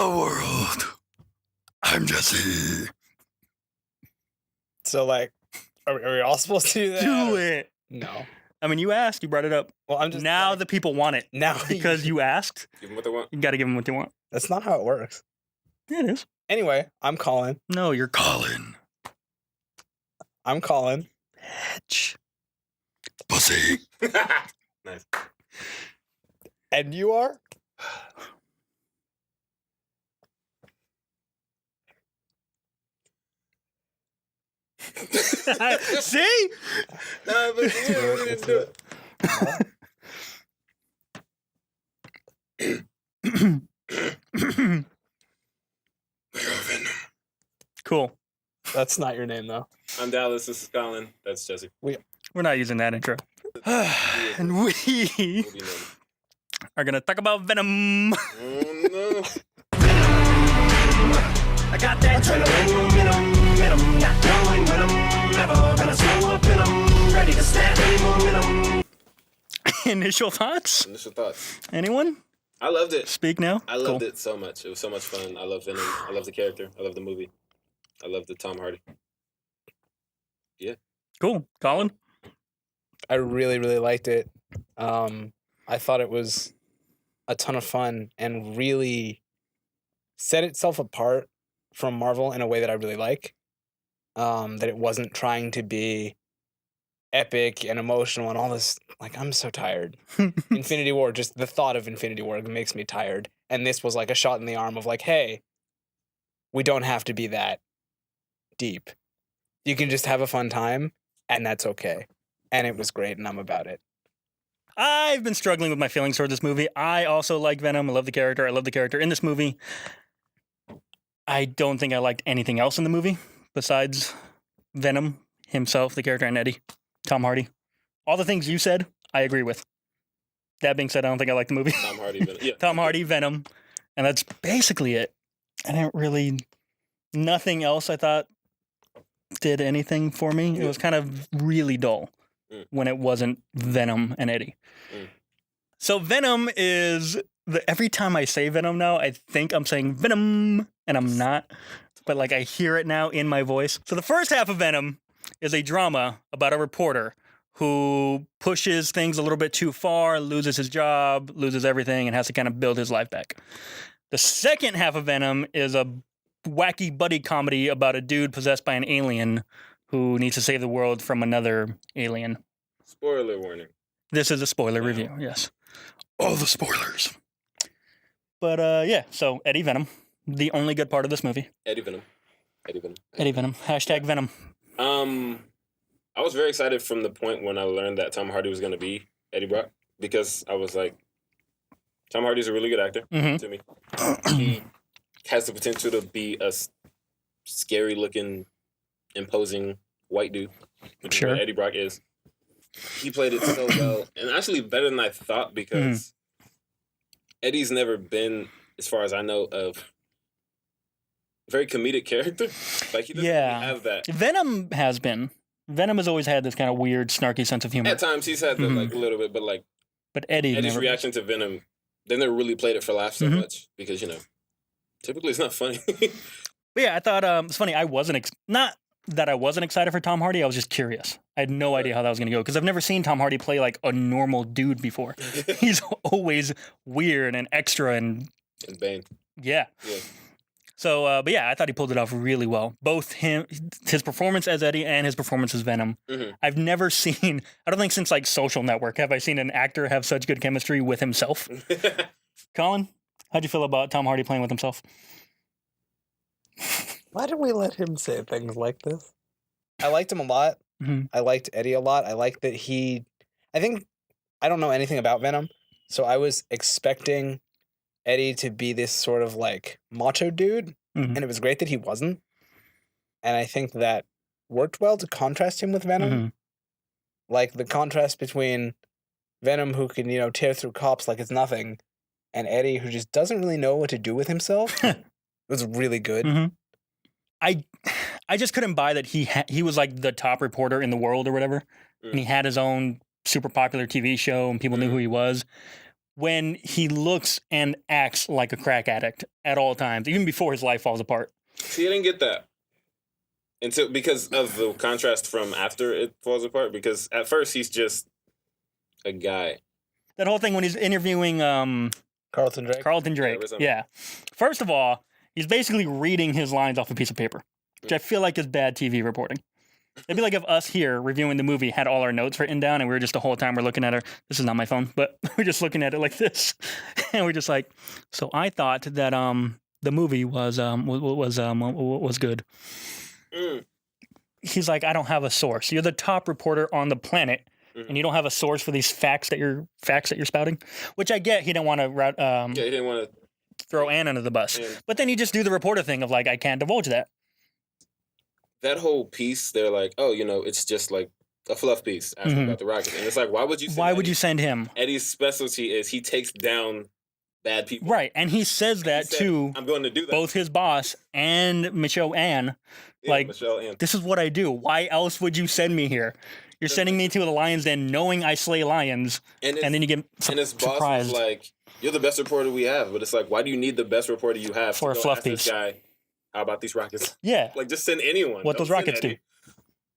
world. I'm Jesse. So, like, are we all supposed to do that? Do it. No. I mean, you asked. You brought it up. Well, I'm just now like, the people want it. now Because you asked. Give them what they want. You got to give them what they want. That's not how it works. Yeah, it is. Anyway, I'm Colin. No, you're Colin. I'm Colin. Bitch. Pussy. Nice. And you are? See? No, but yeah, we didn't do it. Cool. That's not your name, though. I'm Dallas. This is Colin. That's Jesse. We're not using that intro. And we We'll be known. are going to talk about Venom. Oh, no. I got that adrenaline, not knowing when I'm never gonna slow up and I'm ready to snap any momentum. Initial thoughts? Initial thoughts. Anyone? I loved it. Speak now. I loved it so much. It was so much fun. I love Venom. I love the character. I love the movie. I love the Tom Hardy. Cool. Colin? I really, really liked it. I thought it was a ton of fun and really set itself apart from Marvel in a way that I really like. That it wasn't trying to be epic and emotional and all this. Like, I'm so tired. Infinity War, just the thought of Infinity War makes me tired. And this was like a shot in the arm of like, hey, we don't have to be that deep. You can just have a fun time, and that's okay. And it was great, and I'm about it. I've been struggling with my feelings toward this movie. I also like Venom. I love the character. I love the character in this movie. I don't think I liked anything else in the movie besides Venom himself, the character, and Eddie, Tom Hardy. All the things you said, I agree with. That being said, I don't think I like the movie. Tom Hardy. Venom. Yeah. Tom Hardy, Venom, and that's basically it. I didn't really, nothing else I thought did anything for me. It was kind of really dull when it wasn't Venom and Eddie. So Venom is, every time I say Venom now, I think I'm saying Venom, and I'm not. But like I hear it now in my voice. So the first half of Venom is a drama about a reporter who pushes things a little bit too far, loses his job, loses everything, and has to kind of build his life back. The second half of Venom is a wacky buddy comedy about a dude possessed by an alien who needs to save the world from another alien. Spoiler warning. This is a spoiler review, yes. All the spoilers. But yeah, so Eddie Venom, the only good part of this movie. Eddie Venom. Eddie Venom. Eddie Venom. Hashtag Venom. I was very excited from the point when I learned that Tom Hardy was going to be Eddie Brock, because I was like, Tom Hardy's a really good actor to me. He has the potential to be a scary-looking, imposing white dude, which is what Eddie Brock is. He played it so well, and actually better than I thought, because Eddie's never been, as far as I know, a very comedic character. Like, he doesn't really have that. Venom has been. Venom has always had this kind of weird, snarky sense of humor. At times, he's had that, like, a little bit, but Eddie's never reaction to Venom, they never really played it for laughs so much, because, typically it's not funny. But yeah, I thought it's funny. I wasn't not that I wasn't excited for Tom Hardy. I was just curious. I had no idea how that was going to go, because I've never seen Tom Hardy play like a normal dude before. He's always weird and extra and Bane. Yeah. So, but yeah, I thought he pulled it off really well. Both his performance as Eddie and his performance as Venom. I've never seen, I don't think since like Social Network have I seen an actor have such good chemistry with himself. Colin, how'd you feel about Tom Hardy playing with himself? Why did we let him say things like this? I liked him a lot. I liked Eddie a lot. I like that I don't know anything about Venom, so I was expecting Eddie to be this sort of like macho dude, and it was great that he wasn't. And I think that worked well to contrast him with Venom. Like the contrast between Venom, who can, tear through cops like it's nothing, and Eddie, who just doesn't really know what to do with himself. It was really good. I just couldn't buy that he was like the top reporter in the world or whatever, and he had his own super popular TV show and people knew who he was. when he looks and acts like a crack addict at all times, even before his life falls apart. See, I didn't get that because of the contrast from after it falls apart. Because at first he's just a guy. That whole thing when he's interviewing Carlton Drake. Yeah. First of all, he's basically reading his lines off a piece of paper, which I feel like is bad TV reporting. It'd be like if us here reviewing the movie had all our notes written down and we were just the whole time we're looking at her. This is not my phone, but we're just looking at it like this. And we're just like, so I thought that the movie was good. He's like, I don't have a source. You're the top reporter on the planet, and you don't have a source for these facts that you're spouting. Which I get. He didn't want to. He didn't want to throw Anne under the bus. But then you just do the reporter thing of like, I can't divulge that. That whole piece, they're like, oh, it's just like a fluff piece asking about the Rocket. And it's like, why would you send him? Eddie's specialty is he takes down bad people. Right. And he says that to I'm going to do that. Both his boss and Michelle Ann. Michelle Ann. This is what I do. Why else would you send me here? You're sending me to the Lion's Den knowing I slay lions. And then you get and his boss was like, you're the best reporter we have. But it's like, why do you need the best reporter you have for a fluff piece? This guy, how about these rockets? Yeah. Like, just send anyone. What those rockets do.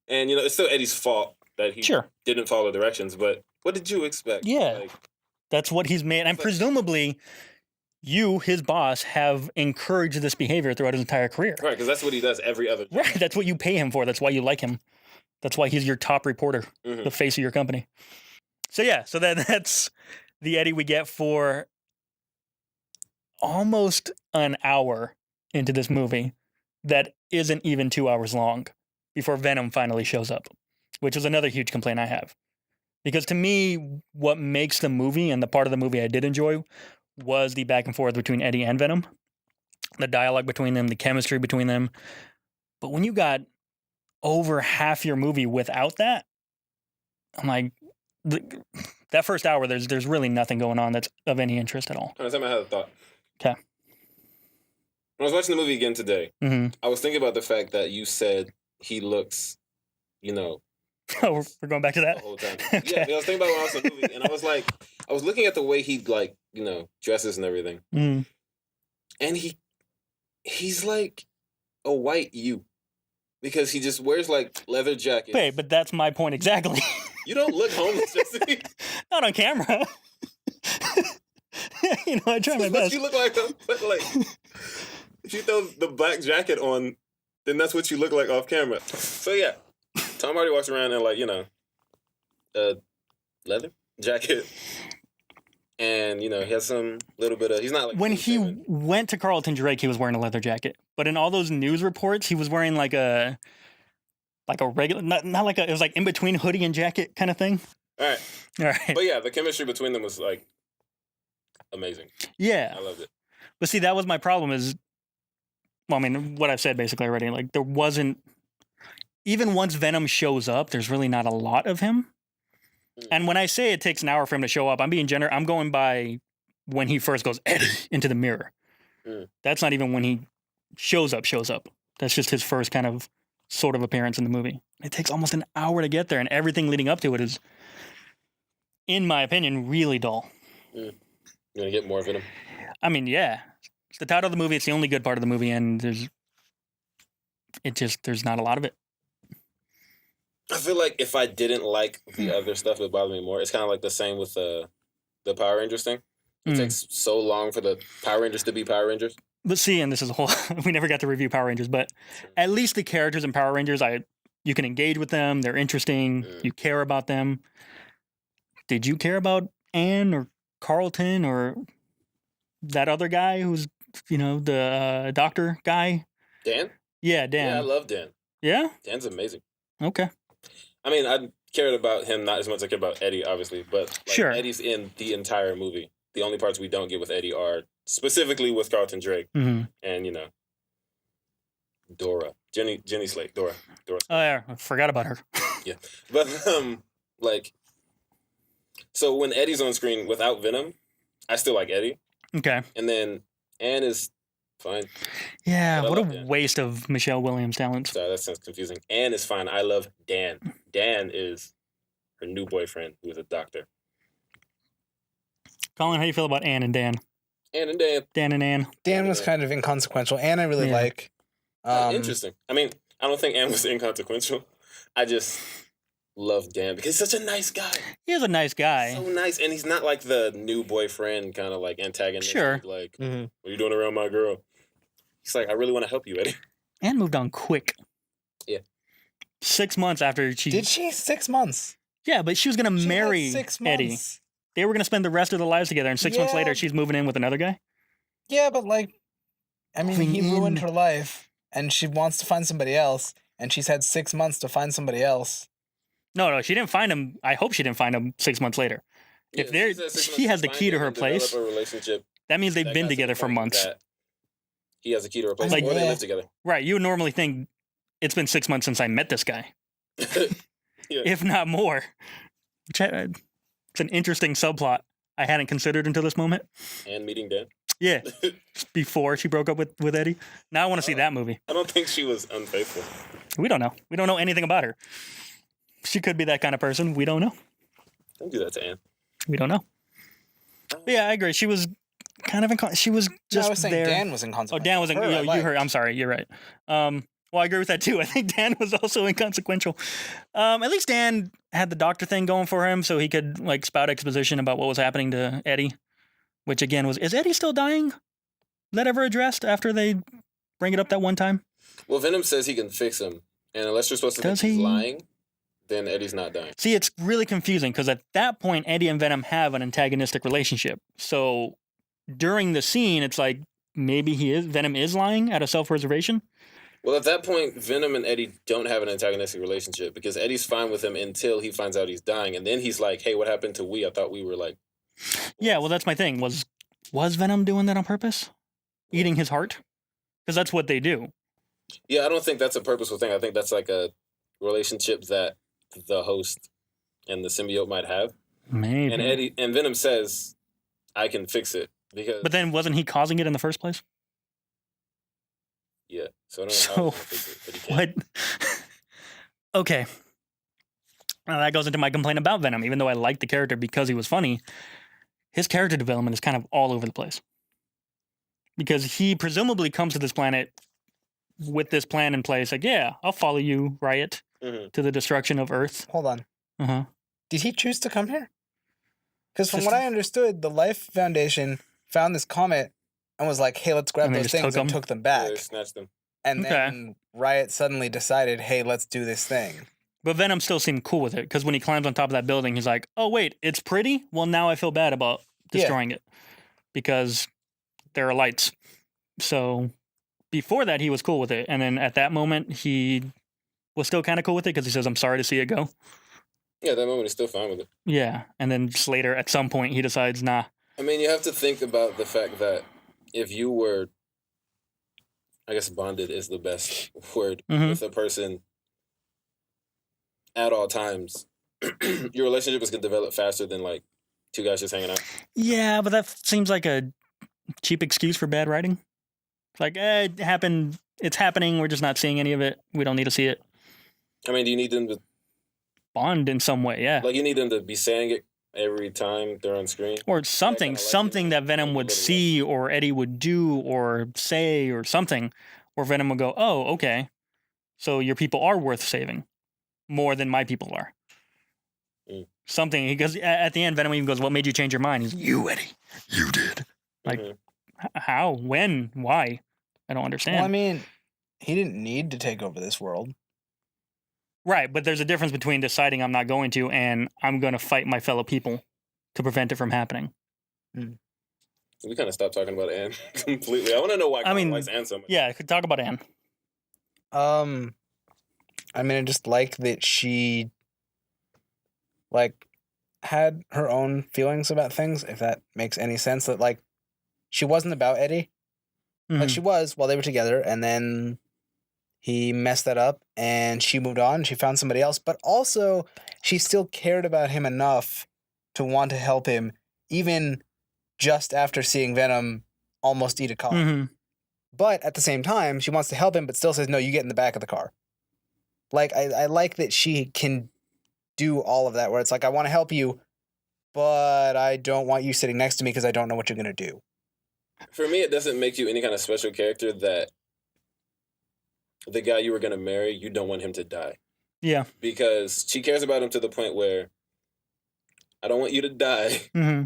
And, it's still Eddie's fault that he didn't follow directions. But what did you expect? Yeah. That's what he's made. And presumably, you, his boss, have encouraged this behavior throughout his entire career. Right, because that's what he does every other day. Right. That's what you pay him for. That's why you like him. That's why he's your top reporter, the face of your company. So, yeah. So that's the Eddie we get for almost an hour into this movie that isn't even 2 hours long before Venom finally shows up, which is another huge complaint I have. Because to me, what makes the movie and the part of the movie I did enjoy was the back and forth between Eddie and Venom, the dialogue between them, the chemistry between them. But when you got over half your movie without that, I'm like, that first hour, there's really nothing going on that's of any interest at all. I had a thought. Okay. When I was watching the movie again today, I was thinking about the fact that you said he looks, Oh, we're going back to that? The whole time. Okay. Yeah, I was thinking about when I was in the movie, and I was like, I was looking at the way he, dresses and everything. And he's like a white you. Because he just wears, leather jackets. Wait, but that's my point exactly. You don't look homeless, Jesse. Not on camera. I try my best. You look like if you throw the black jacket on, then that's what you look like off camera. So yeah, Tom Hardy walks around in a leather jacket, and he has some little bit of. He's not like when he went to Carlton Drake, he was wearing a leather jacket, but in all those news reports, he was wearing like a regular, not like it was like in between hoodie and jacket kind of thing. All right. But yeah, the chemistry between them was amazing. Yeah, I loved it. But see, that was my problem is, what I've said basically already, there wasn't, even once Venom shows up, there's really not a lot of him. And when I say it takes an hour for him to show up, I'm being generous. I'm going by when he first goes into the mirror. That's not even when he shows up. That's just his first kind of sort of appearance in the movie. It takes almost an hour to get there, and everything leading up to it is, in my opinion, really dull. You want to get more of him? Yeah. It's the title of the movie. It's the only good part of the movie, and there's not a lot of it. I feel like if I didn't like the other stuff, it would bother me more. It's kind of like the same with the Power Rangers thing. It takes so long for the Power Rangers to be Power Rangers. But see, and this is a whole... we never got to review Power Rangers, but at least the characters in Power Rangers, you can engage with them. They're interesting. You care about them. Did you care about Anne or Carlton or that other guy who's, the doctor guy? Dan? Yeah, Dan. Yeah, I love Dan. Yeah? Dan's amazing. Okay. I cared about him not as much as I cared about Eddie, obviously, but sure. Eddie's in the entire movie. The only parts we don't get with Eddie are specifically with Carlton Drake and, Dora. Jenny Slate. Dora. Oh, yeah. I forgot about her. Yeah. But, so when Eddie's on screen without Venom, I still like Eddie. Okay. And then Anne is fine. Yeah, what a waste of Michelle Williams' talents. Sorry, that sounds confusing. Anne is fine. I love Dan. Dan is her new boyfriend, who is a doctor. Colin, how do you feel about Anne and Dan? Ann and Dan. Dan and Anne. Dan was kind of inconsequential. Anne I really Yeah. like. Interesting. I mean, I don't think Ann was inconsequential. I just love Dan because he's such a nice guy. He is a nice guy. So nice, and he's not like the new boyfriend kind of like antagonist. Sure. Like, Mhm. what are you doing around my girl? He's like, I really want to help you, Eddie. Anne moved on quick. Yeah. 6 months after she... Did she? 6 months. Yeah, but she was going to She had marry 6 Eddie. months. They were going to spend the rest of their lives together, and 6 months Yeah. later, she's moving in with another guy? Yeah, but like, I mean, Moving he ruined in. her life, and she wants to find somebody else, and she's had 6 months to find somebody else. No, she didn't find him. I hope she didn't find him 6 months later. If Yeah, they're, she said 6 he months has the find key to him her and develop place. a relationship. That means they've that been got to the together for point months. that He has a key to her place, Like, or they yeah. live together. Right. You would normally think it's been 6 months since I met this guy, Yeah. if not more. Which it's an interesting subplot I hadn't considered until this moment. And meeting Dan. Yeah, before she broke up with Eddie. Now I want to see that movie. I don't think she was unfaithful. We don't know. We don't know anything about her. She could be that kind of person. We don't know. Don't do that to Anne. We don't know. But yeah, I agree. She was kind of she was No, just I was saying there. Dan was Oh, inconsequential. Dan was Her, I you liked. heard. I'm sorry. You're right. Well, I agree with that too. I think Dan was also inconsequential. At least Dan had the doctor thing going for him, so he could like spout exposition about what was happening to Eddie. Which again is Eddie still dying? That ever addressed after they bring it up that one time? Well, Venom says he can fix him, and unless you're supposed to Does think he's he? lying, then Eddie's not dying. See, it's really confusing because at that point, Eddie and Venom have an antagonistic relationship. So during the scene, it's like maybe Venom is lying out of self-preservation. Well, at that point, Venom and Eddie don't have an antagonistic relationship because Eddie's fine with him until he finds out he's dying, and then he's like, "Hey, what happened to we? I thought we were like." Yeah, well, that's my thing. Was Venom doing that on purpose? Eating his heart? Because that's what they do. Yeah, I don't think that's a purposeful thing. I think that's like a relationship that the host and the symbiote might have. Maybe. And Venom says, "I can fix it," because But then wasn't he causing it in the first place? yeah. So I don't know So, how he's gonna fix it, but he can. What? Okay. Now that goes into my complaint about Venom. Even though I liked the character because he was funny, his character development is kind of all over the place. Because he presumably comes to this planet with this plan in place. Like, yeah, I'll follow you, Riot, Mhm. to the destruction of Earth. Hold on. Uh-huh. Did he choose to come here? Because from Just- what I understood, the Life Foundation found this comet and was like, "Hey, let's grab And they those just things," took and 'em? took them Yeah, back. they snatched him. And Okay. then Riot suddenly decided, "Hey, let's do this thing." But Venom still seemed cool with it. Because when he climbs on top of that building, he's like, oh, wait, it's pretty? Well, now I feel bad about destroying it. Because there are lights. So before that, he was cool with it. And then at that moment, he was still kind of cool with it because he says, I'm sorry to see it go. Yeah, at that moment he's still fine with it. Yeah. And then just later, at some point, he decides, nah. I mean, you have to think about the fact that if you were, I guess bonded is the best word, Mhm. with a person at all times, your relationship is going to develop faster than like two guys just hanging out. Yeah, but that seems like a cheap excuse for bad writing. It's like, it happened. It's happening. We're just not seeing any of it. We don't need to see it. I mean, do you need them to, Bond in some way, yeah. like, you need them to be saying it every time they're on screen? Or something, kinda like, something that Venom like a would little see or Eddie would do or say or something, or Venom would go, oh, okay, so your people are worth saving more than my people are. Mm. Something, because at the end, Venom even goes, what made you change your mind? He's, you, Eddie, you did. Like, Mhm. How? When? Why? I don't understand. Well, I mean, he didn't need to take over this world. Right, but there's a difference between deciding I'm not going to and I'm going to fight my fellow people to prevent it from happening. We kind of stopped talking about Anne completely. I want to know why I mean, Colin likes Anne so much. Yeah, I could talk about Anne. I mean, I just like that she, like, had her own feelings about things, if that makes any sense. That, like, she wasn't about Eddie. Like, Mhm. she was while they were together, and then he messed that up, and she moved on. She found somebody else, but also she still cared about him enough to want to help him, even just after seeing Venom almost eat a car. Mhm. But at the same time, she wants to help him, but still says, no, you get in the back of the car. Like, I like that she can do all of that, where it's like, I want to help you, but I don't want you sitting next to me because I don't know what you're going to do. For me, it doesn't make you any kind of special character that the guy you were going to marry, you don't want him to die. Yeah. Because she cares about him to the point where I don't want you to die. Mm-hmm.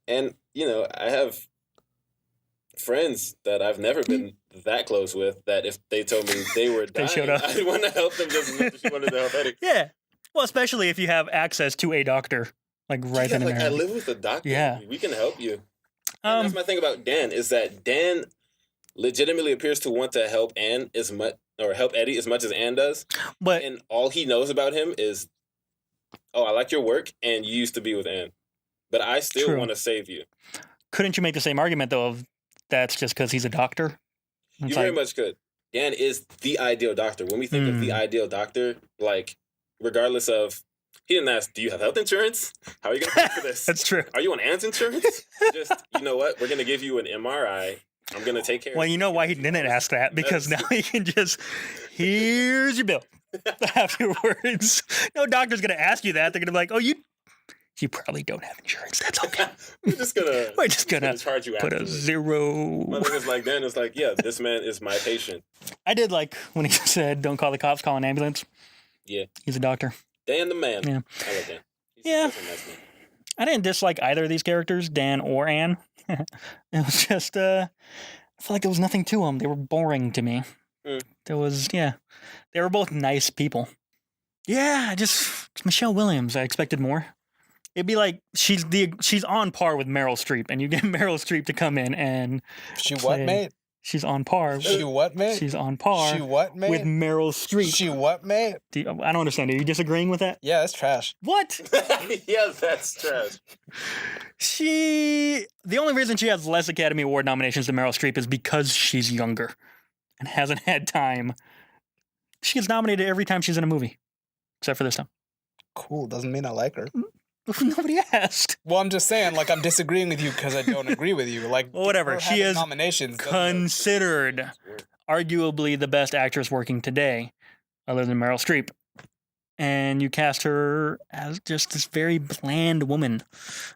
And, you know, I have friends that I've never been that close with that if they told me they were dying, showed up. I'd want to help them just as much as she wanted to help Eddie. Yeah. Well, especially if you have access to a doctor, like right then and like, there. I live with a doctor. Yeah. We can help you. And that's my thing about Dan, is that Dan legitimately appears to want to help Anne as much, or help Eddie as much as Anne does. But And all he knows about him is, oh, I like your work, and you used to be with Anne. But I still True. want to save you. couldn't you make the same argument though of that's just because he's a doctor? It's You very much could. Dan is the ideal doctor. When we think of the ideal doctor, like, regardless of, he didn't ask, do you have health insurance? How are you going to pay for this? That's true. Are you on Anne's insurance? Just, you know what? We're going to give you an MRI. I'm going to take care of Well, you. you know why he didn't ask that? Because now he can just, here's your bill afterwards. No doctor's going to ask you that. They're going to be like, oh, you probably don't have insurance. That's okay. We're just gonna charge you put a afterwards. zero. My thing was like, Dan was like, yeah, this man is my patient. I did like when he said, don't call the cops, call an ambulance. Yeah. He's a doctor. Dan the man. Yeah. I like Dan. He's Yeah. such a nice man. I didn't dislike either of these characters, Dan or Anne. It was just, I feel like there was nothing to them. They were boring to me. There was, they were both nice people. Yeah, it's Michelle Williams. I expected more. It'd be like she's on par with Meryl Streep, and you get Meryl Streep to come in and She play- what, mate? She's on par. She what, mate? She's on par She what, mate? with Meryl Streep. She what, mate? I don't understand. Are you disagreeing with that? Yeah, that's trash. What? Yeah, that's trash. The only reason she has less Academy Award nominations than Meryl Streep is because she's younger and hasn't had time. She gets nominated every time she's in a movie, except for this time. Cool. Doesn't mean I like her. Nobody asked. Well, I'm just saying, like, I'm disagreeing with you because I don't agree with you. Like, Well, whatever. her She having is nominations. Considered arguably the best actress working today, other than Meryl Streep. And you cast her as just this very bland woman.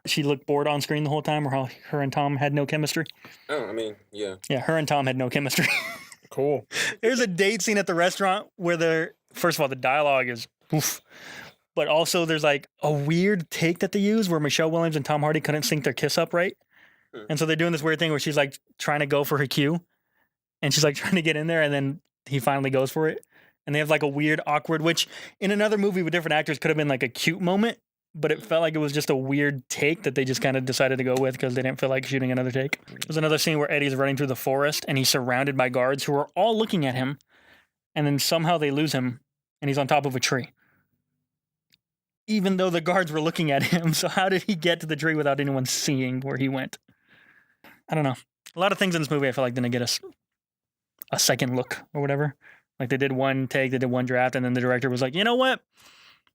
She looked bored on screen the whole time, or how her and Tom had no chemistry. Oh, I mean, yeah. Yeah, her and Tom had no chemistry. Cool. There's a date scene at the restaurant where first of all, the dialogue is oof. But also there's like a weird take that they use where Michelle Williams and Tom Hardy couldn't sync their kiss up right. And so they're doing this weird thing where she's like trying to go for her cue. And she's like trying to get in there, and then he finally goes for it. And they have like a weird, awkward, which in another movie with different actors could have been like a cute moment, but it felt like it was just a weird take that they just kind of decided to go with because they didn't feel like shooting another take. There's another scene where Eddie's running through the forest and he's surrounded by guards who are all looking at him, and then somehow they lose him and he's on top of a tree. Even though the guards were looking at him, so how did he get to the tree without anyone seeing where he went? I don't know. A lot of things in this movie I feel like didn't get us a second look or whatever. Like they did one take, they did one draft, and then the director was like, you know what?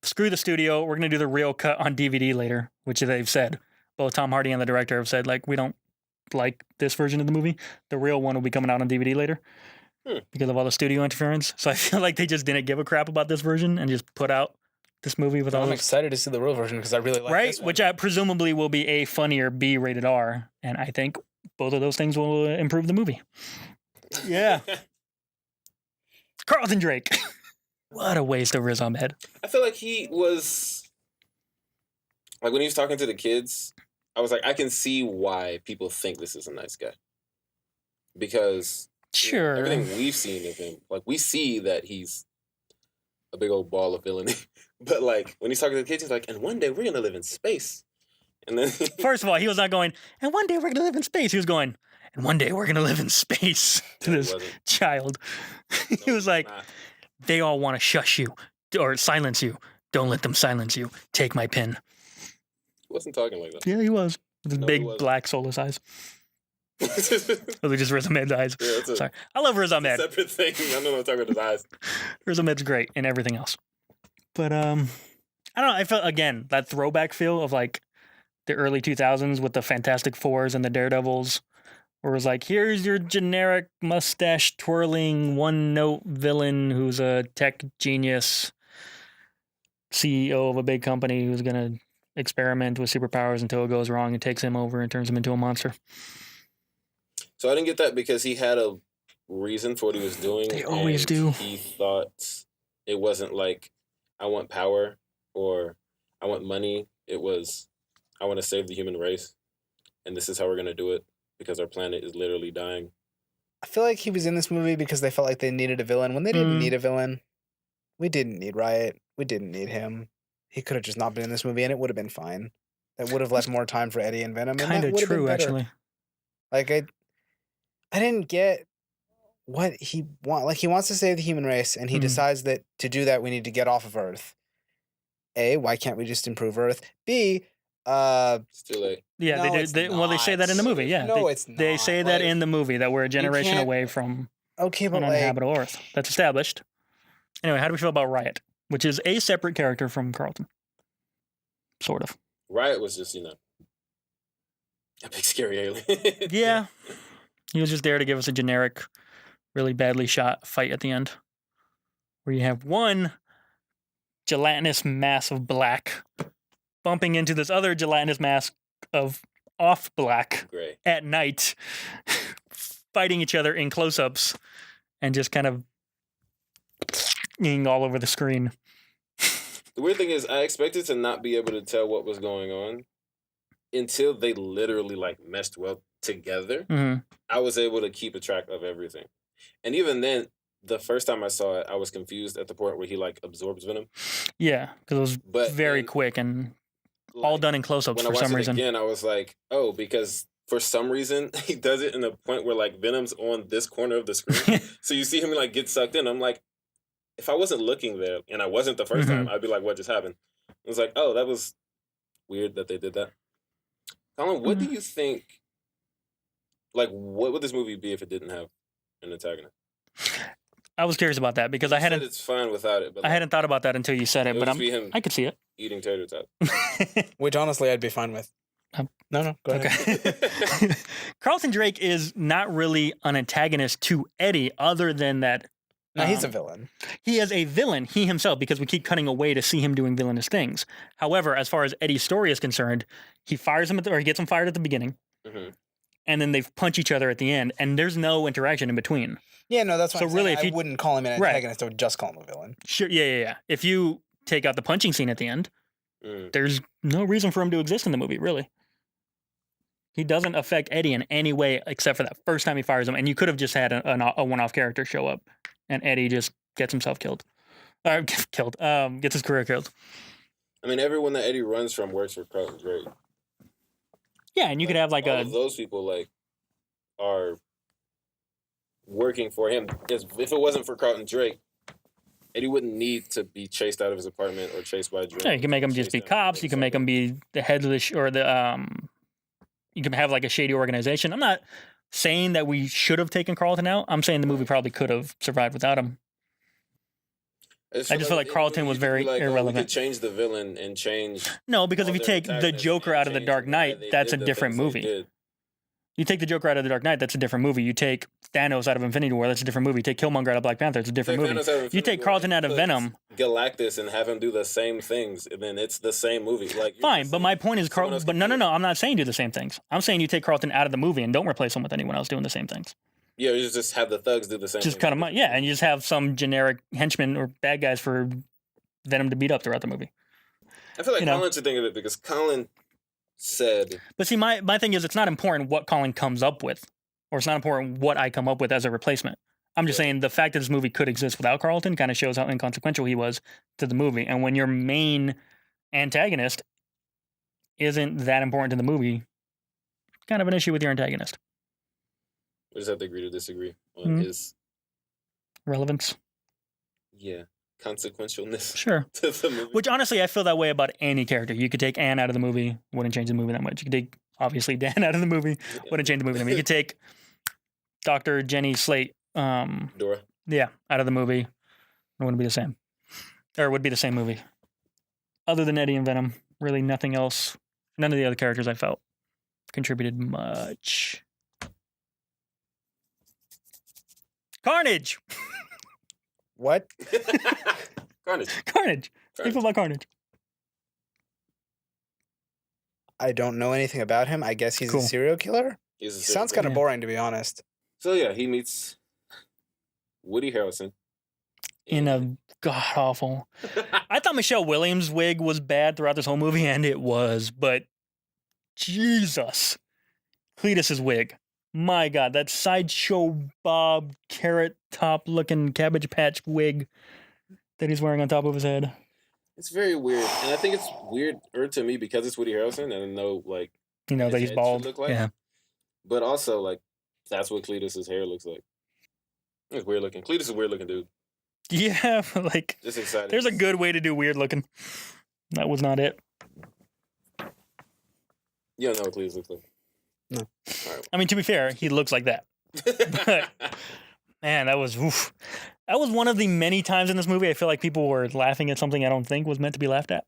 Screw the studio. We're going to do the real cut on DVD later, which they've said. Both Tom Hardy and the director have said, like, we don't like this version of the movie. The real one will be coming out on DVD later because of all the studio interference. So I feel like they just didn't give a crap about this version and just put out this movie with all I'm this. excited to see the real version because I really like Right? this one. Which presumably will be a funnier B rated R. And I think both of those things will improve the movie. Yeah. Carlton Drake. What a waste of Riz Ahmed. I feel like he was, like, when he was talking to the kids, I was like, I can see why people think this is a nice guy. Because Sure. everything we've seen of him, like, we see that he's a big old ball of villainy. But, like, when he's talking to the kids, he's like, and one day we're going to live in space. And then First of all, he was not going, and one day we're going to live in space. He was going, and one day we're going to live in space to he this wasn't. child. He was like, Nah. they all want to shush you or silence you. Don't let them silence you. Take my pen. He wasn't talking like that. Yeah, he was. With his No, he big wasn't. black soulless eyes. Those are just Riz Ahmed's eyes. Yeah, it's a Sorry. I love Riz Ahmed. separate thing. I don't know what I'm talking about his eyes. Riz Ahmed's great in everything else. But I don't know. I felt, again, that throwback feel of like the early 2000s with the Fantastic Fours and the Daredevils, where it was like, here's your generic mustache twirling one note villain who's a tech genius CEO of a big company who's going to experiment with superpowers until it goes wrong and takes him over and turns him into a monster. So I didn't get that because he had a reason for what he was doing. They always and do. He thought it wasn't like, I want power or I want money. It was, I want to save the human race. And this is how we're going to do it because our planet is literally dying. I feel like he was in this movie because they felt like they needed a villain when they didn't need a villain. We didn't need Riot. We didn't need him. He could have just not been in this movie and it would have been fine. That would have left more time for Eddie and Venom. Kind of true, actually. Like, I didn't get what he want. Like, he wants to save the human race, and he decides that to do that, we need to get off of Earth. A, why can't we just improve Earth? B, it's too late. Yeah, no, they do. it's Well, they say that in the movie. Yeah, No, it's They not. say that Like, in the movie that we're a generation can't- away from Okay, but an like, uninhabitable Earth. That's established. Anyway, how do we feel about Riot, which is a separate character from Carlton? Sort of. Riot was just, a big scary alien. Yeah. He was just there to give us a generic, really badly shot fight at the end. Where you have one gelatinous mass of black bumping into this other gelatinous mass of off black Gray. at night, fighting each other in close-ups and just kind of all over the screen. The weird thing is, I expected to not be able to tell what was going on until they literally meshed well together. Mm-hmm. I was able to keep a track of everything, and even then, the first time I saw it, I was confused at the point where he absorbs venom. Yeah, because it was But very then, quick and all done in close-ups when for I watched some it reason. again, I was like, oh, because for some reason he does it in a point where Venom's on this corner of the screen, so you see him get sucked in. I'm like, if I wasn't looking there and I wasn't the 1st time, I'd be like, what just happened? It was like, oh, that was weird that they did that. Colin, what do you think? What would this movie be if it didn't have an antagonist? I was curious about that because I You said hadn't. It's fine without it, but I hadn't thought about that until you said it, it but would be him I could see it. eating tater tots. which honestly I'd be fine with. No, go ahead. Okay. Carlton Drake is not really an antagonist to Eddie, other than that. No, he's a villain. He is a villain, he himself, because we keep cutting away to see him doing villainous things. However, as far as Eddie's story is concerned, he fires him or he gets him fired at the beginning, and then they punch each other at the end, and there's no interaction in between. Yeah, no, that's why So I'm really, saying if I wouldn't call him an Right. antagonist. I would just call him a villain. Sure, yeah. If you take out the punching scene at the end, there's no reason for him to exist in the movie, really. He doesn't affect Eddie in any way except for that first time he fires him, and you could have just had a one-off character show up, and Eddie just gets himself killed. Gets his career killed. I mean, everyone that Eddie runs from works for Carlton Drake. Yeah, and you could have all of those people are working for him. Because if it wasn't for Carlton Drake, Eddie wouldn't need to be chased out of his apartment or chased by drones. Yeah, you can make them just be cops. You can make them be the heads of the you can have a shady organization. I'm not saying that we should have taken Carlton out. I'm saying the movie probably could have survived without him. I just feel like Carlton was very irrelevant. We could change the villain and change. No, because if all you their take the antagonists Joker and out of The change Dark why Knight, they that's a did the different things they movie. did. You take the Joker out of The Dark Knight, that's a different movie. You take Thanos out of Infinity War, that's a different movie. You take Killmonger out of Black Panther, it's a different Take movie. Thanos out of You Infinity take War Carlton and out of put Venom. Galactus and have him do the same things, and then it's the same movie. Fine, but my point is, someone else but can do no, it. I'm not saying do the same things. I'm saying you take Carlton out of the movie and don't replace him with anyone else doing the same things. Yeah, you just have the thugs do the same. Just thing. cut him out, yeah, and you just have some generic henchmen or bad guys for Venom to beat up throughout the movie. I feel like you know. Colin should think of it because Colin said, But see, my thing is, it's not important what Colin comes up with, or it's not important what I come up with as a replacement. I'm just saying the fact that this movie could exist without Carlton kind of shows how inconsequential he was to the movie. And when your main antagonist isn't that important to the movie, kind of an issue with your antagonist. we just have to agree to disagree on his Relevance. consequentialness Sure. to the movie. Which honestly, I feel that way about any character. You could take Anne out of the movie, wouldn't change the movie that much. You could take, obviously, Dan out of the movie, wouldn't change the movie that much. You could take Dr. Jenny Slate, Dora. yeah, out of the movie. It wouldn't be the same. Or it would be the same movie. Other than Eddie and Venom, really nothing else. None of the other characters I felt contributed much. Carnage! What? Carnage. Carnage! How do you feel about Carnage? I don't know anything about him. I guess he's Cool. a serial killer. He's a He serial sounds kind of Yeah. boring, to be honest. So yeah, he meets Woody Harrelson In a god awful. I thought Michelle Williams' wig was bad throughout this whole movie, and it was, but Jesus. Cletus's wig. My God, that sideshow Bob carrot top looking Cabbage Patch wig that he's wearing on top of his head. It's very weird, and I think it's weirder to me because it's Woody Harrelson, and I know like You know his that he's head should bald. look like. Yeah. But also like that's what Cletus's hair looks like. It's weird looking. Cletus is a weird looking dude. Yeah, like Just excited. there's a good way to do weird looking. That was not it. You don't know what Cletus looks like. No. All right. I mean, to be fair, he looks like that. Man, that was oof. That was one of the many times in this movie I feel like people were laughing at something I don't think was meant to be laughed at.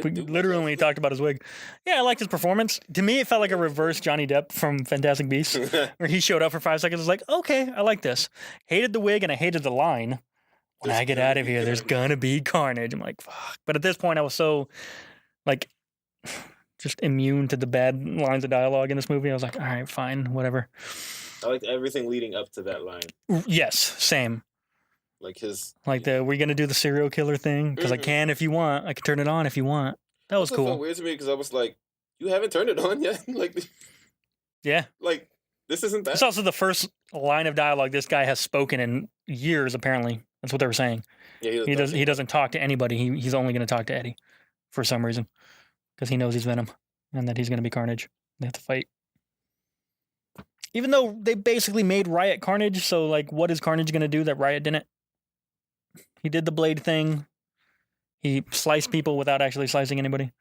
We literally only talked about his wig. Yeah, I liked his performance. To me, it felt like a reverse Johnny Depp from Fantastic Beasts, where he showed up for 5 seconds. I was like, okay, I like this. Hated the wig and I hated the line. When There's I get gonna out of be here, there's carnage." gonna be carnage. I'm like, fuck. But at this point, I was so, like, just immune to the bad lines of dialogue in this movie. I was like, all right, fine, whatever. I liked everything leading up to that line. Yes, same. Like his Like we're gonna do the serial killer thing because I Mhm. can if you want. I can turn it on if you want. That was also felt cool. weird to me because I was like, you haven't turned it on yet? Yeah. like this isn't that. It's also the first line of dialogue this guy has spoken in years. Apparently, that's what they were saying. Yeah, He doesn't talk to anybody. He's only going to talk to Eddie for some reason because he knows he's Venom and that he's going to be Carnage. They have to fight. Even though they basically made Riot Carnage, so like, what is Carnage going to do that Riot didn't? He did the blade thing. He sliced people without actually slicing anybody.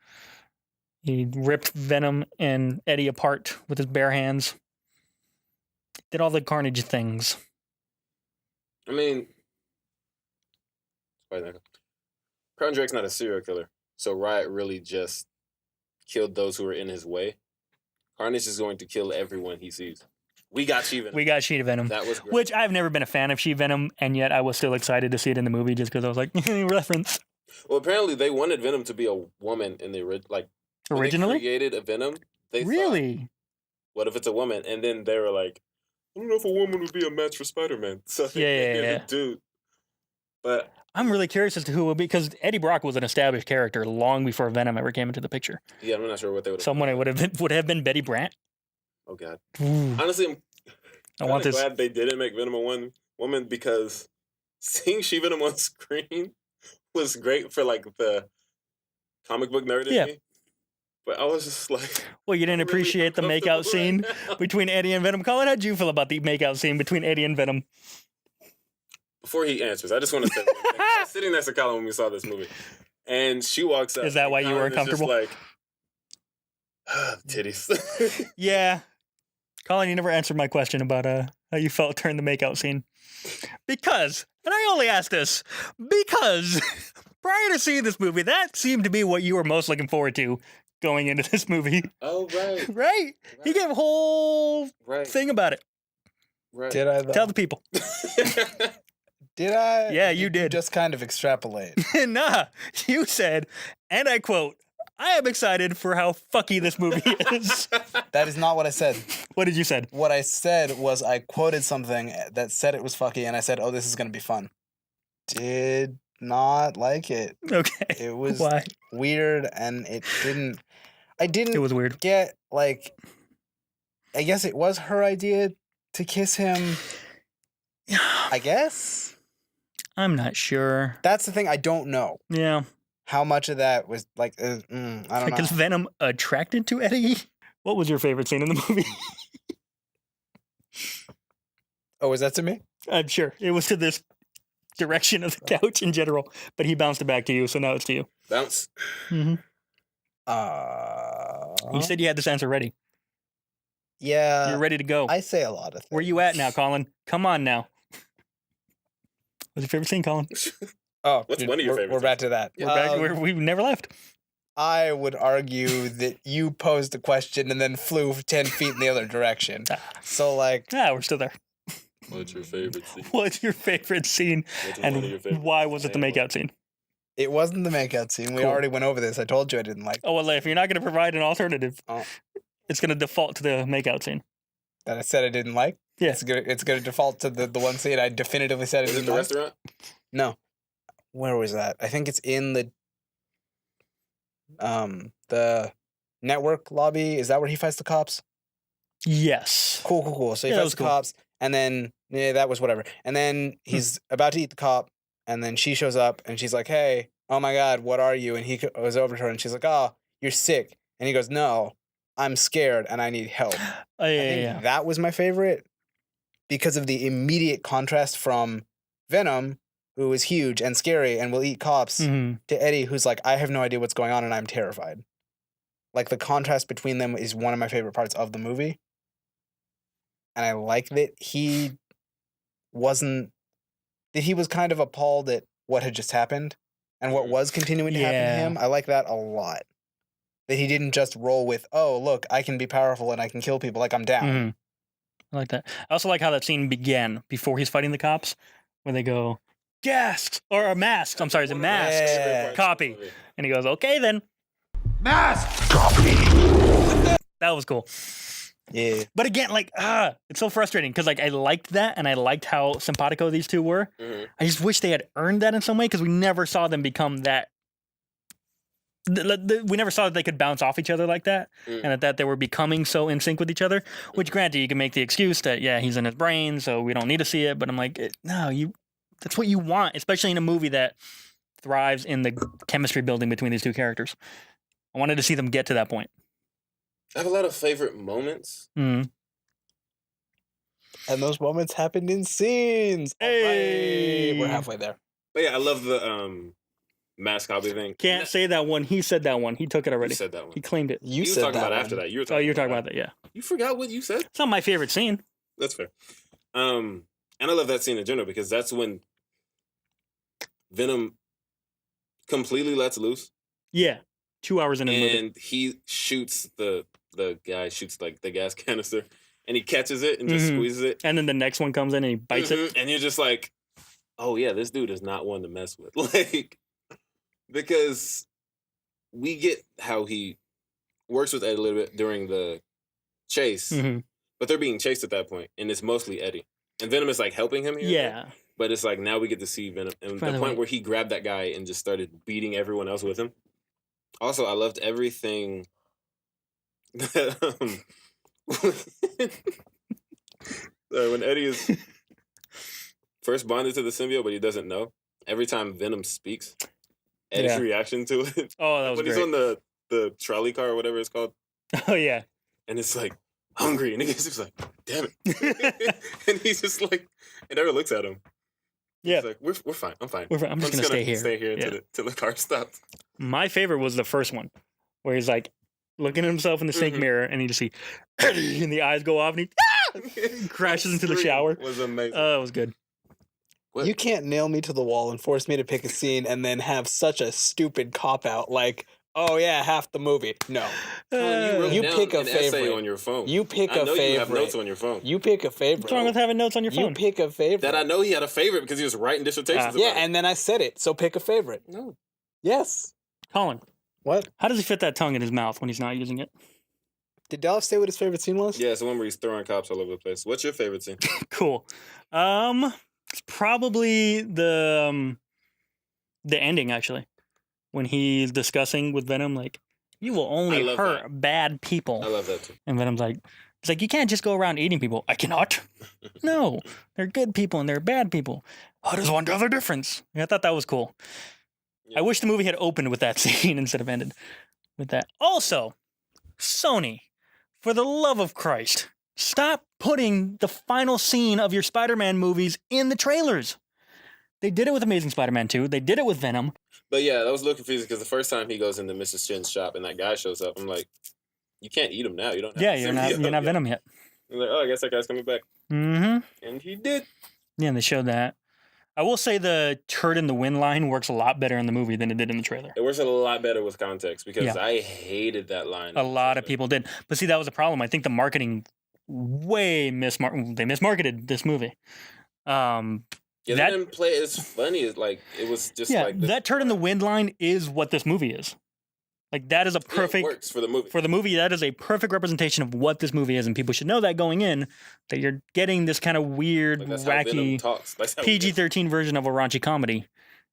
He ripped Venom and Eddie apart with his bare hands. Did all the Carnage things. I mean, Crown Drake's not a serial killer, so Riot really just killed those who were in his way. Carnage is going to kill everyone he sees. We got She-Venom. We got She-Venom. That was great. Which I've never been a fan of She-Venom, and yet I was still excited to see it in the movie just because I was like, reference. Well, apparently they wanted Venom to be a woman in the when they Originally? created a Venom. They thought, Really? what if it's a woman? And then they were like, I don't know if a woman would be a match for Spider-Man. So they Yeah, made yeah. a dude. But I'm really curious as to who will be, because Eddie Brock was an established character long before Venom ever came into the picture. yeah, I'm not sure what they would have. Someone would have been Betty Brant. Oh God. Ooh, Honestly, I'm I want kinda this. glad they didn't make Venom a woman because seeing She-Venom on screen was great for like the comic book nerd in Yeah. me. But I was just like, Well, you didn't really appreciate the makeout uncomfortable scene right now. between Eddie and Venom. Colin, how'd you feel about the makeout scene between Eddie and Venom? Before he answers, I just want to say, I was sitting next to Colin when we saw this movie, and she walks up. Is that and why you were Colin is just uncomfortable? like, titties. Yeah. Colin, you never answered my question about how you felt during the makeout scene. Because, and I only ask this, because prior to seeing this movie, that seemed to be what you were most looking forward to going into this movie. Oh right, Right? He gave a whole right, thing about it. right. Did I? Though? Tell the people. Did I? Yeah, you did. Just kind of extrapolate. Nah, you said, and I quote, I am excited for how fucky this movie is. That is not what I said. What did you said? What I said was I quoted something that said it was fucky, and I said, "Oh, this is gonna be fun." Did not like it. Okay. It was Why? weird, and it didn't. I didn't It was weird. get like. I guess it was her idea to kiss him. I guess I'm not sure. that's the thing. I don't know Yeah. how much of that was like. I don't Like, is know. Venom attracted to Eddie? What was your favorite scene in the movie? Oh, was that to me? I'm sure. It was to this direction of the couch in general, but he bounced it back to you, so now it's to you. Bounce. Mm-hmm. You said you had this answer ready. Yeah. You're ready to go. I say a lot of things. Where you at now, Colin? Come on now. What's your favorite scene, Colin? Oh, What's one of your we're favorites? back to that. We're back. We've never left. I would argue that you posed a question and then flew 10 feet in the other direction. So, like, Ah, we're still there. What's your favorite scene? What's your favorite scene, What's one of your and favorites? why was it the Say one. makeout scene? It wasn't the makeout scene. We Cool. already went over this. I told you I didn't like Oh, well, if you're not going to provide an alternative, Oh. it's going to default to the makeout scene. that. I said I didn't like. Yeah. It's gonna default to the one scene I definitively said I Is it didn't the like. restaurant? No. Where was that? I think it's in the network lobby. Is that where he fights the cops? Yes. Cool. So he Yeah, that fights was the cool. cops, and then that was whatever. And then he's about to eat the cop, and then she shows up, and she's like, "Hey, oh my God, what are you?" And he goes over to her, and she's like, "Oh, you're sick." And he goes, "No, I'm scared, and I need help." Oh, yeah, I think yeah. that was my favorite because of the immediate contrast from Venom, who is huge and scary and will eat cops, Mm-hmm. to Eddie, who's like, I have no idea what's going on and I'm terrified. Like, the contrast between them is one of my favorite parts of the movie. And I like that he was kind of appalled at what had just happened and what was continuing to happen to Yeah. him. I like that a lot. That he didn't just roll with, oh, look, I can be powerful and I can kill people, like I'm down. Mm-hmm. I like that. I also like how that scene began before he's fighting the cops, when they go, "Gasks!" or masks. I'm sorry, is it masks? Yeah. Copy. And he goes, "Okay, then." Mask! That was cool. Yeah. But again, like, it's so frustrating because, like, I liked that and I liked how simpatico these two were. Mhm. I just wish they had earned that in some way because we never saw them become that. We never saw that they could bounce off each other like that, and that they were becoming so in sync with each other. Which, granted, you can make the excuse that he's in his brain, so we don't need to see it. But I'm like, no, that's what you want, especially in a movie that thrives in the chemistry building between these two characters. I wanted to see them get to that point. I have a lot of favorite moments. Mm. And those moments happened in scenes. All Hey! right. We're halfway there. But yeah, I love the mask copy thing. Can't say that one. He said that one. He took it You already. said that one. He claimed it. You was said talking that about one. after that. You were Oh, talking you're talking about that, yeah. You forgot what you said? It's not my favorite scene. That's fair. And I love that scene in general because that's when Venom completely lets loose. Yeah. 2 hours in the movie. And he shoots the guy shoots like the gas canister and he catches it and just Mhm. squeezes it. And then the next one comes in and he bites it. Mhm. And you're just like, oh yeah, this dude is not one to mess with. Like, because we get how he works with Eddie a little bit during the chase, Mm-hmm. but they're being chased at that point, and it's mostly Eddie. And Venom is like helping him here. and there, Yeah. but it's like now we get to see Venom. And By the the point way- where he grabbed that guy and just started beating everyone else with him. Also, I loved everything that when Eddie is first bonded to the symbiote, but he doesn't know. Every time Venom speaks, Eddie's Yeah. reaction to it. Oh, that was when great. he's on the trolley car or whatever it's called, Oh, yeah. and it's like hungry, and he's just like, damn it. And he's just like, and never looks at him. Yeah. He's like, we're fine. I'm fine. I'm just going to stay here. Stay here Yeah. till the car stops. My favorite was the first one, where he's like looking at himself in the sink Mhm. mirror and you just see Eddie, and the eyes go off and he crashes into the Scream shower. Was amazing. Oh, it was good. What? You can't nail me to the wall and force me to pick a scene and then have such a stupid cop out like, oh yeah, half the movie. No. Colin, wrote You down pick a an essay favorite. on your phone. You pick I a know you have notes favorite. on your phone. You pick a favorite. What's wrong with having notes on your You phone? pick a favorite. That I know he had a favorite because he was writing dissertations. about Yeah, it. and then I said it. So pick a favorite. no. Yes. Colin, What? how does he fit that tongue in his mouth when he's not using it? Did Dallas say what his favorite scene was? Yeah, it's the one where he's throwing cops all over the place. What's your favorite scene? Cool. It's probably the ending, actually, when he's discussing with Venom, like, you will I only love hurt that. bad people. I love that too. And Venom's like, he's like, you can't just go around eating people. I cannot. No, they're good people and they're bad people. How does one tell the difference? I thought that was cool. Yeah. I wish the movie had opened with that scene instead of ended with that. Also, Sony, for the love of Christ, stop putting the final scene of your Spider-Man movies in the trailers. They did it with Amazing Spider-Man 2. They did it with Venom. But yeah, that was a little confusing because the first time he goes into Mrs. Chin's shop and that guy shows up, I'm like, you can't eat him now. You don't. Have Yeah, the you're not symbiote yet. Venom yet. I'm like, oh, I guess that guy's coming back, Mm-hmm. and he did. Yeah, they showed that. I will say the turd in the wind line works a lot better in the movie than it did in the trailer. It works a lot better with context because Yeah. I hated that line. A lot of people did. But see, that was a problem. I think the marketing they mismarketed this movie. Yeah, That- they didn't play it as funny. It's like it was just Yeah, like this, that turn in the wind line is what this movie is. Like that is a it perfect works for the movie. for the movie. That is a perfect representation of what this movie is, and people should know that going in, that you're getting this kind of weird, Like, that's how Venom wacky talks. That's how PG-13 version of a raunchy comedy.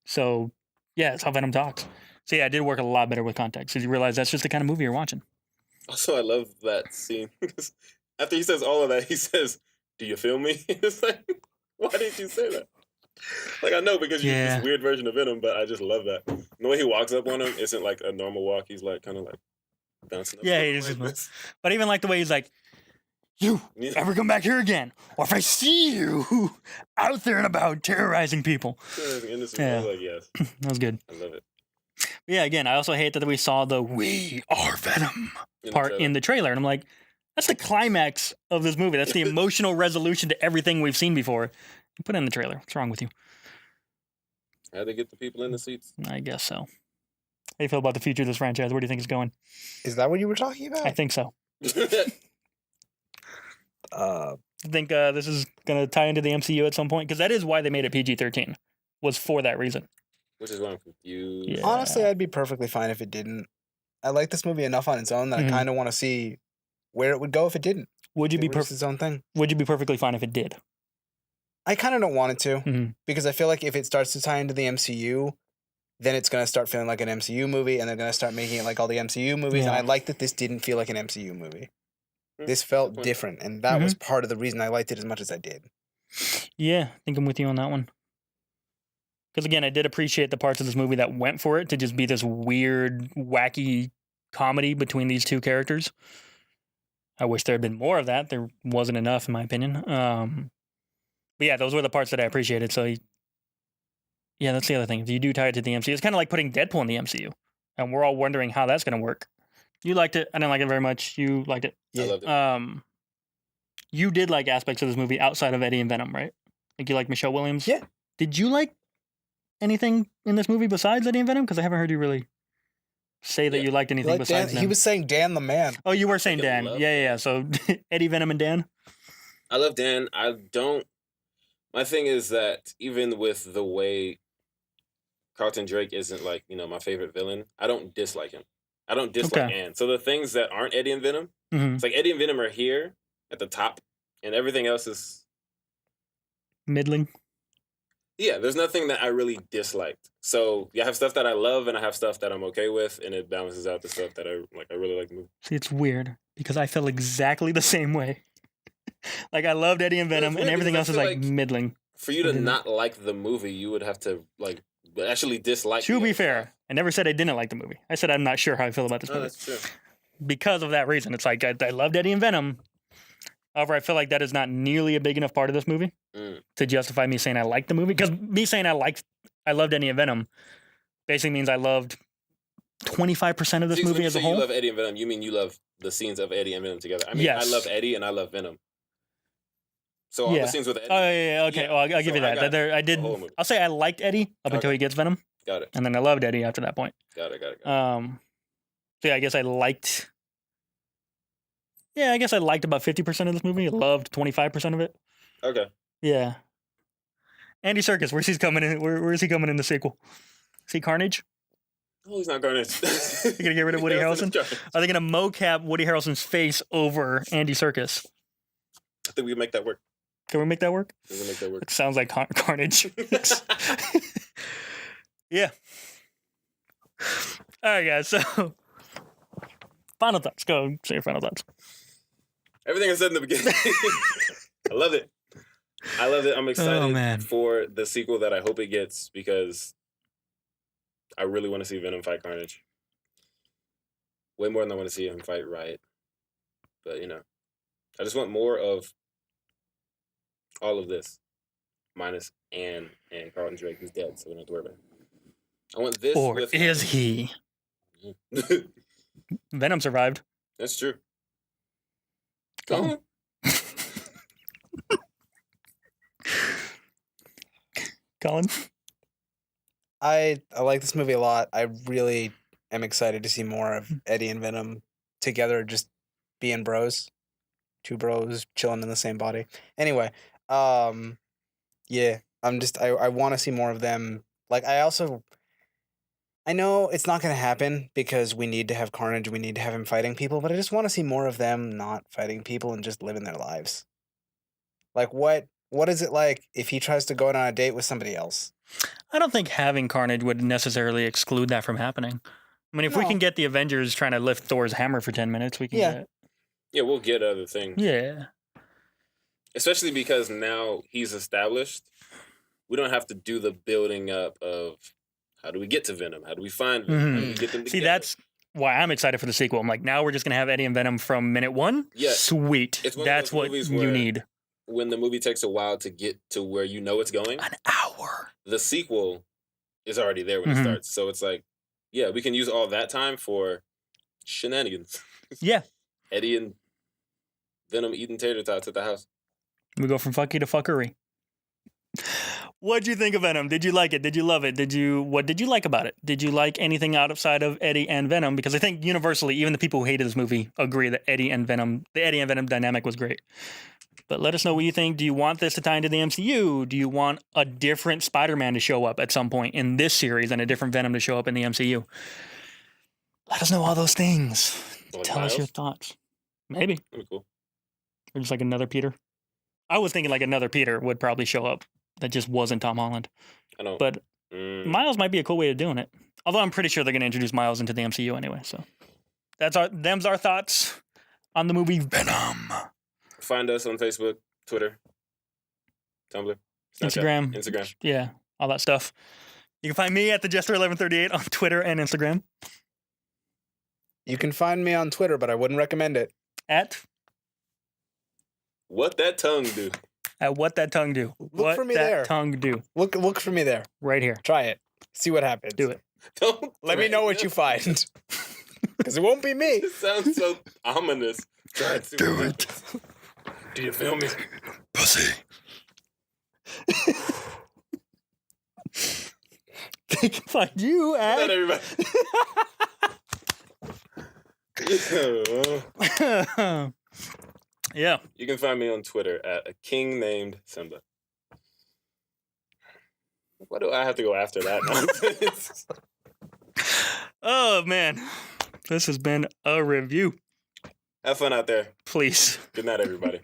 So yeah, it's how Venom talks. So yeah, it did work a lot better with context. Because you realize that's just the kind of movie you're watching. Also, I love that scene. After he says all of that, he says, "Do you feel me?" It's like, why did you say that? Like, I know because you're Yeah. this weird version of Venom, but I just love that. The way he walks up on him isn't like a normal walk. He's like kind of like bouncing up. Yeah, on he him is like just- this. But even like the way he's like, "You Yeah. ever come back here again, or if I see you out there and about terrorizing people." Innocent. Yeah. I was like, yes, That was good. I love it. But yeah, again, I also hate that we saw the "We are Venom" part in the trailer, and I'm like, that's the climax of this movie. That's the emotional resolution to everything we've seen before. You put it in the trailer. What's wrong with you? How they get the people in the seats? I guess so. How do you feel about the future of this franchise? Where do you think it's going? Is that what you were talking about? I think so. Uh, I think this is going to tie into the MCU at some point, because that is why they made it PG-13, was for that reason. Which is why I'm confused. Yeah. honestly, I'd be perfectly fine if it didn't. I like this movie enough on its own that Mhm. I kind of want to see where it would go if it didn't. Would you If be it was its own thing? Would you be perfectly fine if it did? I kind of don't want it to Mhm. because I feel like if it starts to tie into the MCU, then it's going to start feeling like an MCU movie, and they're going to start making it like all the MCU movies. And Yeah. I like that this didn't feel like an MCU movie. Hmm, This good felt point. different, and that was part of the reason I liked it as much as I did. Yeah, I think I'm with you on that one. Because again, I did appreciate the parts of this movie that went for it to just be this weird, wacky comedy between these two characters. I wish there had been more of that. There wasn't enough, in my opinion. But yeah, those were the parts that I appreciated. So, yeah, that's the other thing. If you do tie it to the MCU, it's kind of like putting Deadpool in the MCU, and we're all wondering how that's going to work. You liked it. I didn't like it very much. You liked it. I loved it. You did like aspects of this movie outside of Eddie and Venom, right? Like you like Michelle Williams. Yeah. Did you like anything in this movie besides Eddie and Venom? Because I haven't heard you really say that Yeah. you liked anything Like besides Dan, them. he was saying Dan the man. Oh, you were saying freaking Dan. love Yeah. So Eddie, Venom, and Dan. I love Dan. I don't. My thing is that even with the way Carlton Drake isn't like my favorite villain, I don't dislike him. I don't dislike Okay. Anne. So the things that aren't Eddie and Venom, Mm-hmm. it's like Eddie and Venom are here at the top, and everything else is Middling. yeah. There's nothing that I really disliked. So I have stuff that I love, and I have stuff that I'm okay with, and it balances out the stuff that I like. I really like the movie. See, it's weird because I felt exactly the same way. Like I loved Eddie and Yeah, it's Venom, and weird everything because else I is feel like like- middling. For you to didn't- not like the movie, you would have to like actually dislike. To the be other fair, stuff. I never said I didn't like the movie. I said I'm not sure how I feel about this Oh, movie. that's true. Because of that reason. It's like I loved Eddie and Venom. However, I feel like that is not nearly a big enough part of this movie Mm. to justify me saying I liked the movie. Because me saying I loved Eddie and Venom basically means I loved 25% of this See, when movie you as a say whole. You love Eddie and Venom. You mean you love the scenes of Eddie and Venom together? I mean, Yes. I love Eddie and I love Venom. So all Yeah. the scenes with Eddie. Oh yeah, okay. Yeah, Well, I'll give so you that. I got I did. the whole movie. I'll say I liked Eddie up until Okay. he gets Venom, Got it. and then I loved Eddie after that point. Got it. So yeah, I guess I liked. Yeah, I guess I liked about 50% of this movie. I loved 25% of it. Okay. Yeah. Andy Serkis, where's he coming in? Where is he coming in the sequel? Is he Carnage? Oh, he's not going to. You gonna get rid of Woody Harrelson? Are they gonna mocap Woody Harrelson's face over Andy Serkis? I think we can make that work. Can we make that work? We can make that work. It sounds like Carnage. Yeah. All right, guys. So, final thoughts. Go say your final thoughts. Everything I said in the beginning. I love it. I love it. I'm excited man. for the sequel that I hope it gets because I really want to see Venom fight Carnage. Way more than I want to see him fight Riot. But, I just want more of all of this. Minus Anne and Carlton Drake, who's dead, so we don't have to worry about it. I want this Or with... is he? Venom survived. That's true. Colin. Colin? I like this movie a lot. I really am excited to see more of Eddie and Venom together, just being bros. Two bros chilling in the same body. Anyway, yeah, I want to see more of them. Like, I know it's not going to happen because we need to have Carnage. We need to have him fighting people, but I just want to see more of them not fighting people and just living their lives. Like, what is it like if he tries to go on a date with somebody else? I don't think having Carnage would necessarily exclude that from happening. I mean, if we No. can get the Avengers trying to lift Thor's hammer for 10 minutes, we can Yeah. get it. Yeah, we'll get other things. Yeah. Especially because now he's established. We don't have to do the building up of how do we get to Venom? How do we find Venom? How do we get them together? See, that's why I'm excited for the sequel. I'm like, now we're just going to have Eddie and Venom from minute one? Yeah. Sweet. It's one of That's those what movies you where- need. when the movie takes a while to get to where you know it's going. An hour. The sequel is already there when it starts. So it's like, yeah, we can use all that time for shenanigans. Yeah. Eddie and Venom eating tater tots at the house. We go from fucky to fuckery. What'd you think of Venom? Did you like it? Did you love it? What did you like about it? Did you like anything outside of Eddie and Venom? Because I think universally, even the people who hated this movie agree that the Eddie and Venom dynamic was great. But let us know what you think. Do you want this to tie into the MCU? Do you want a different Spider-Man to show up at some point in this series and a different Venom to show up in the MCU? Let us know all those things. Like Tell us your Miles? thoughts. Maybe. That'd be cool. Or just like another Peter. I was thinking like another Peter would probably show up that just wasn't Tom Holland. I know. But Miles might be a cool way of doing it. Although I'm pretty sure they're going to introduce Miles into the MCU anyway. So them's our thoughts on the movie Venom. Find us on Facebook, Twitter, Tumblr, Snapchat, Instagram. Yeah, all that stuff. You can find me at the Jester1138 on Twitter and Instagram. You can find me on Twitter, but I wouldn't recommend it. At What that tongue do? what that tongue do. Look for me that there. tongue do. Look for me there. Right here. Try it. See what happens. Do it. Don't Let me know what you find. Because it won't be me. It sounds so ominous. Try to Do it. Do you feel me? Pussy. They can find you Not at... everybody. Yeah. You can find me on Twitter at a king named Simba. Why do I have to go after that nonsense? Oh, man. This has been a review. Have fun out there. Please. Good night, everybody.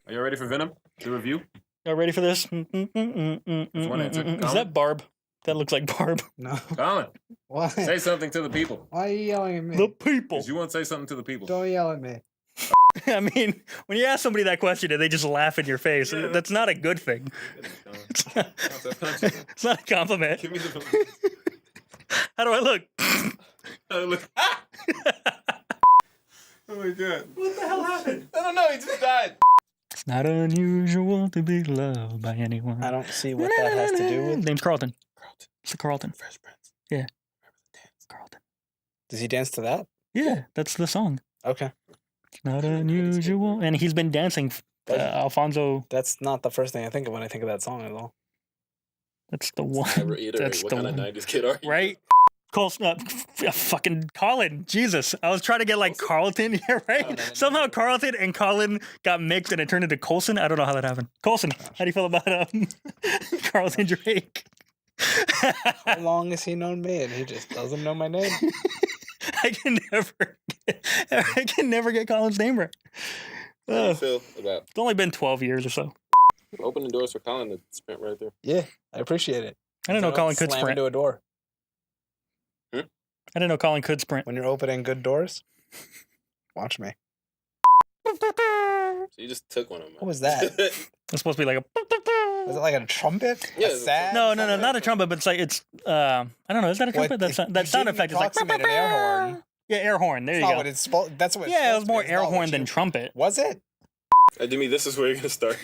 Are you ready for Venom? The review? Y'all ready for this? one answer. Is Colin? that Barb? That looks like Barb. No. Colin, Why? say something to the people. Why are you yelling at me? The people. You want to say something to the people. Don't yell at me. I mean, when you ask somebody that question and they just laugh in your face, Yeah. that's not a good thing. It's not, it's not a compliment. Give me the How do I look? look. Oh my god. What the hell happened? I don't know, he just died. It's not unusual to be loved by anyone. I don't see what that has to do with. Name's Carlton. Carlton. It's the Carlton. Fresh Prince. Yeah. Remember the dance. Carlton. Does he dance to that? Yeah, that's the song. Okay. It's not unusual. And he's been dancing. Alfonso, That's not the first thing I think of when I think of that song at all. that's the one. I reiterate, That's what the kind of one. 90s kid are you? Right? Fucking Colin. Jesus. I was trying to get like Carlton here, right? Oh, no. Somehow Carlton and Colin got mixed and it turned into Colson. I don't know how that happened. Colson, how do you feel about Carlton Drake? How long has he known me and he just doesn't know my name? I can never get Colin's name right. How do you Ugh. feel about It's only been 12 years or so. opening doors for Colin to sprint right there? Yeah, I appreciate it. I didn't know Don't Colin could slam sprint. into a door. I didn't know Colin could sprint. When you're opening good doors, watch me. So you just took one of mine. What was that? It's supposed to be like a... Was it like a trumpet? Yeah, A it's a sad No, trumpet? not a trumpet, but it's like, I don't know, is that a What- trumpet? if That you sound didn't effect is like... approximate an air horn. Yeah, air horn. There That's you not go. what it's that's what. It's Yeah, it supposed was to be. more It's air not what horn than you- trumpet. Was it? Jimmy, this is where you're going to start.